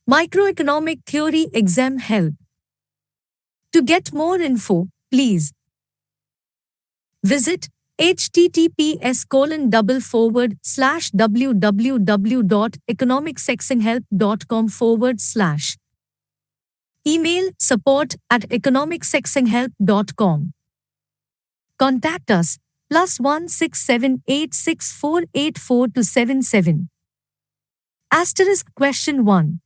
Microeconomic Theory Exam Help. To get more info, please visit https://www.economicsexamhelp.com/. Email support@economicsexamhelp.com. Contact us +16786484277. Asterisk question 1.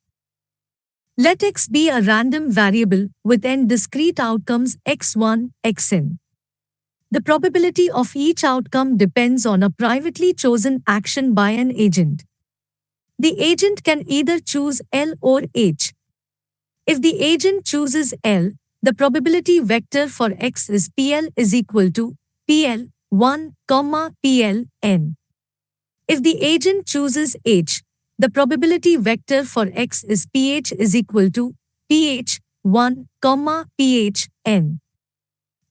Let x be a random variable with n discrete outcomes x1, xn. The probability of each outcome depends on a privately chosen action by an agent. The agent can either choose L or H. If the agent chooses L, the probability vector for x is PL is equal to PL1, PLn. If the agent chooses H, the probability vector for x is PH is equal to PH1, PHn.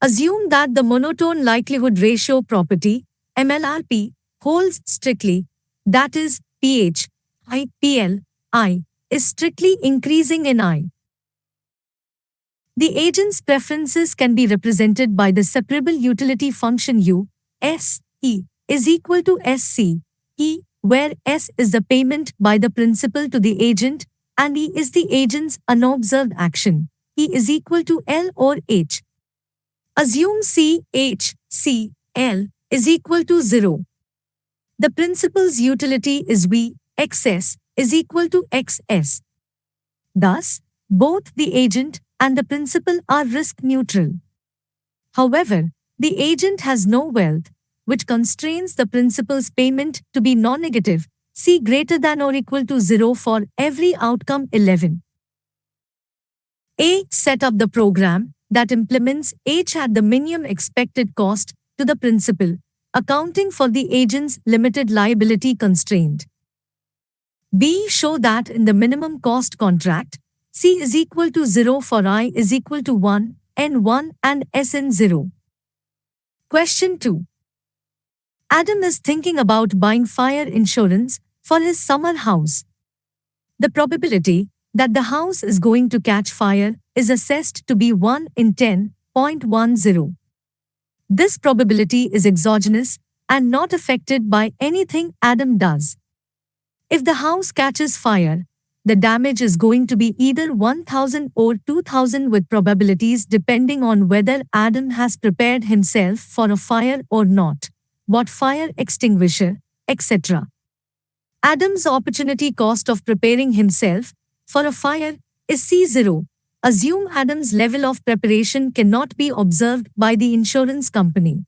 Assume that the monotone likelihood ratio property, MLRP, holds strictly, that is, PH, PL, is strictly increasing in I. The agent's preferences can be represented by the separable utility function U, S, E, is equal to SC, E, where S is the payment by the principal to the agent, and E is the agent's unobserved action, E is equal to L or H. Assume C, H, C, L is equal to 0. The principal's utility is V, XS is equal to XS. Thus, both the agent and the principal are risk neutral. However, the agent has no wealth, which constrains the principal's payment to be non-negative, C greater than or equal to 0 for every outcome 11. A. Set up the program that implements H at the minimum expected cost to the principal, accounting for the agent's limited liability constraint. B. Show that in the minimum cost contract, C is equal to 0 for I is equal to 1, N1 and Sn 0. Question 2. Adam is thinking about buying fire insurance for his summer house. The probability that the house is going to catch fire is assessed to be 1 in 10.10. This probability is exogenous and not affected by anything Adam does. If the house catches fire, the damage is going to be either 1000 or 2000 with probabilities depending on whether Adam has prepared himself for a fire or not, bought fire extinguisher, etc. Adam's opportunity cost of preparing himself for a fire is C0. Assume Adam's level of preparation cannot be observed by the insurance company.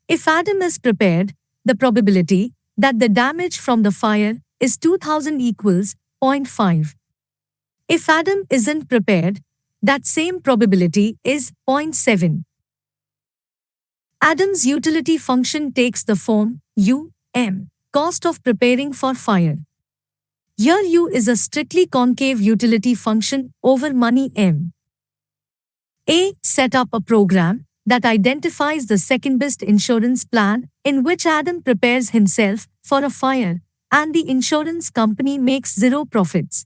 If Adam is prepared, the probability that the damage from the fire is 2000 equals 0.5. If Adam isn't prepared, that same probability is 0.7. Adam's utility function takes the form U, M, cost of preparing for fire. Here U is a strictly concave utility function over money M. A. Set up a program that identifies the second-best insurance plan in which Adam prepares himself for a fire and the insurance company makes 0 profits.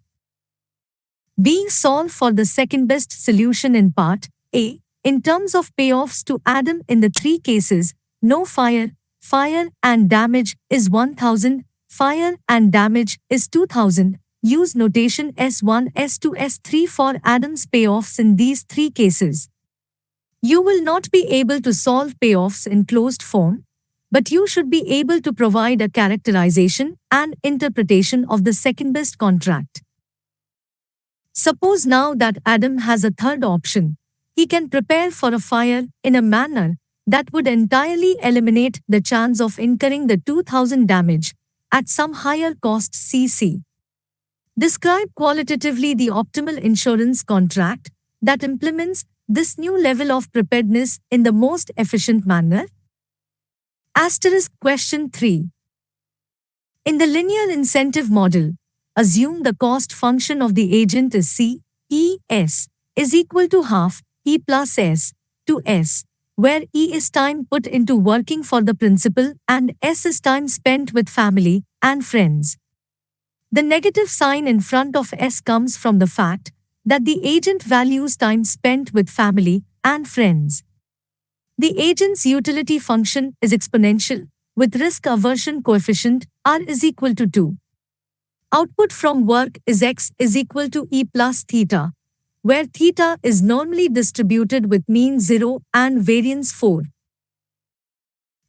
B. Solve for the second-best solution in part A, in terms of payoffs to Adam in the 3 cases, no fire, fire and damage is 1000, fire and damage is 2000. Use notation S1, S2, S3 for Adam's payoffs in these 3 cases. You will not be able to solve payoffs in closed form, but you should be able to provide a characterization and interpretation of the second-best contract. Suppose now that Adam has a third option. He can prepare for a fire in a manner that would entirely eliminate the chance of incurring the 2000 damage at some higher cost CC. Describe qualitatively the optimal insurance contract that implements this new level of preparedness in the most efficient manner. Asterisk question 3. In the linear incentive model, assume the cost function of the agent is C, E, S, is equal to half E plus S to S, where E is time put into working for the principal and S is time spent with family and friends. The negative sign in front of S comes from the fact that the agent values time spent with family and friends. The agent's utility function is exponential, with risk aversion coefficient R is equal to 2. Output from work is X is equal to E plus theta, where theta is normally distributed with mean 0 and variance 4.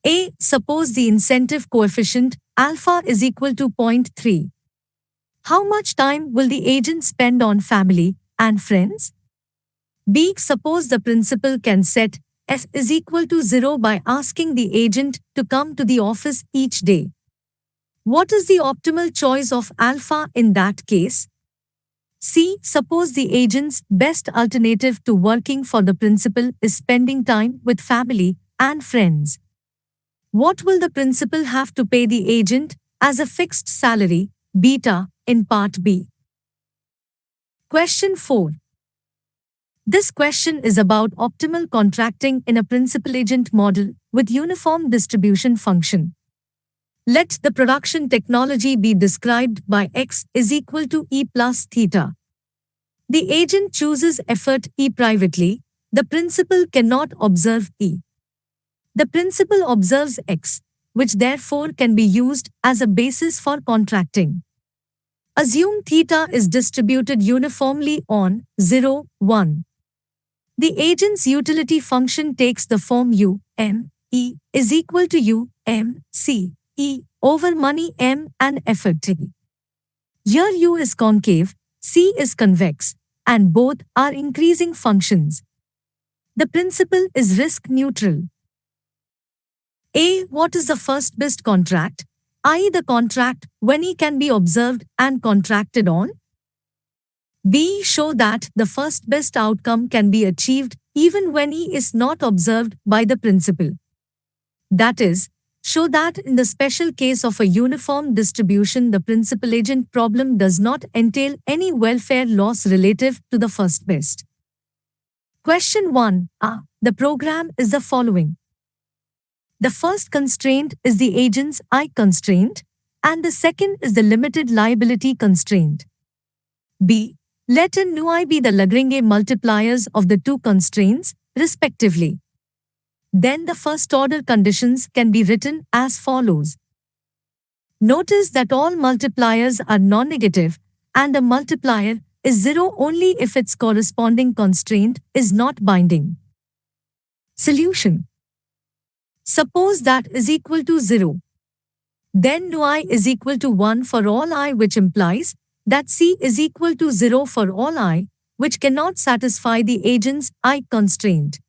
A. Suppose the incentive coefficient alpha is equal to 0.3. How much time will the agent spend on family and friends? B. Suppose the principal can set S is equal to 0 by asking the agent to come to the office each day. What is the optimal choice of alpha in that case? C. Suppose the agent's best alternative to working for the principal is spending time with family and friends. What will the principal have to pay the agent as a fixed salary, beta, in part B? Question 4. This question is about optimal contracting in a principal-agent model with uniform distribution function. Let the production technology be described by X is equal to E plus theta. The agent chooses effort E privately. The principal cannot observe E. The principal observes X, which therefore can be used as a basis for contracting. Assume theta is distributed uniformly on 0, 1. The agent's utility function takes the form U, M, E is equal to U, M, C, E over money M and effort T. Here U is concave, C is convex, and both are increasing functions. The principal is risk neutral. A. What is the first best contract, i.e. the contract when E can be observed and contracted on? B. Show that the first best outcome can be achieved even when E is not observed by the principal. That is, show that in the special case of a uniform distribution the principal-agent problem does not entail any welfare loss relative to the first best. Question 1. The program is the following. The first constraint is the agent's I constraint, and the second is the limited liability constraint. B. Let N nu I be the Lagrange multipliers of the two constraints, respectively. Then the first-order conditions can be written as follows. Notice that all multipliers are non-negative, and a multiplier is 0 only if its corresponding constraint is not binding. Solution. Suppose that is equal to 0. Then nu I is equal to 1 for all I, which implies that C is equal to 0 for all I, which cannot satisfy the agent's I constraint.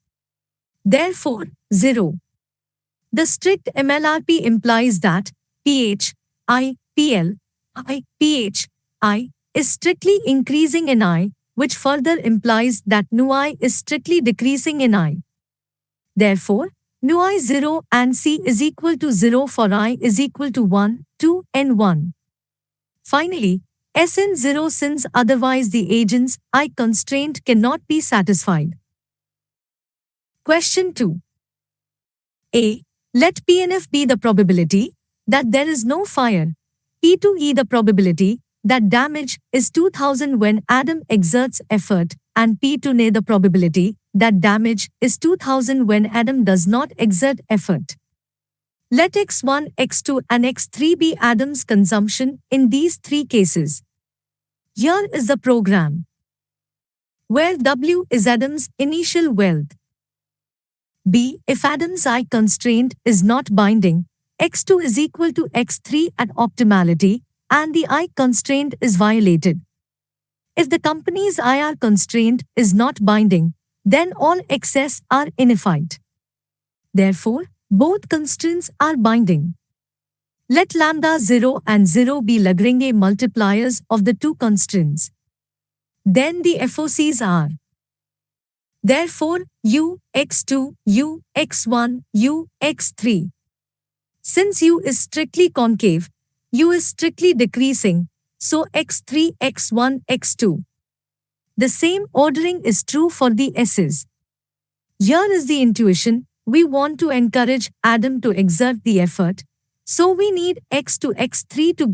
Therefore, 0. The strict MLRP implies that PH, I, PL, I, PH, I is strictly increasing in I, which further implies that nu I is strictly decreasing in I. Therefore, nu I 0 and C is equal to 0 for I is equal to 1, 2, and 1. Finally, Sn 0 since otherwise the agent's I constraint cannot be satisfied. Question 2. A. Let Pnf be the probability that there is no fire. P2E the probability that damage is 2000 when Adam exerts effort, and P2Ne the probability that damage is 2000 when Adam does not exert effort. Let x1, x2 and x3 be Adam's consumption in these three cases. Here is the program, where W is Adam's initial wealth. B. If Adam's I constraint is not binding, x2 is equal to x3 at optimality, and the I constraint is violated. If the company's IR constraint is not binding, then all excess are ineffite. Therefore, both constraints are binding. Let lambda 0 and 0 be Lagrange multipliers of the two constraints. Then the FOCs are. Therefore, U, x2, U, x1, U, x3. Since U is strictly concave, U is strictly decreasing, so x3, x1, x2. The same ordering is true for the S's. Here is the intuition: we want to encourage Adam to exert the effort, so we need x to x3 to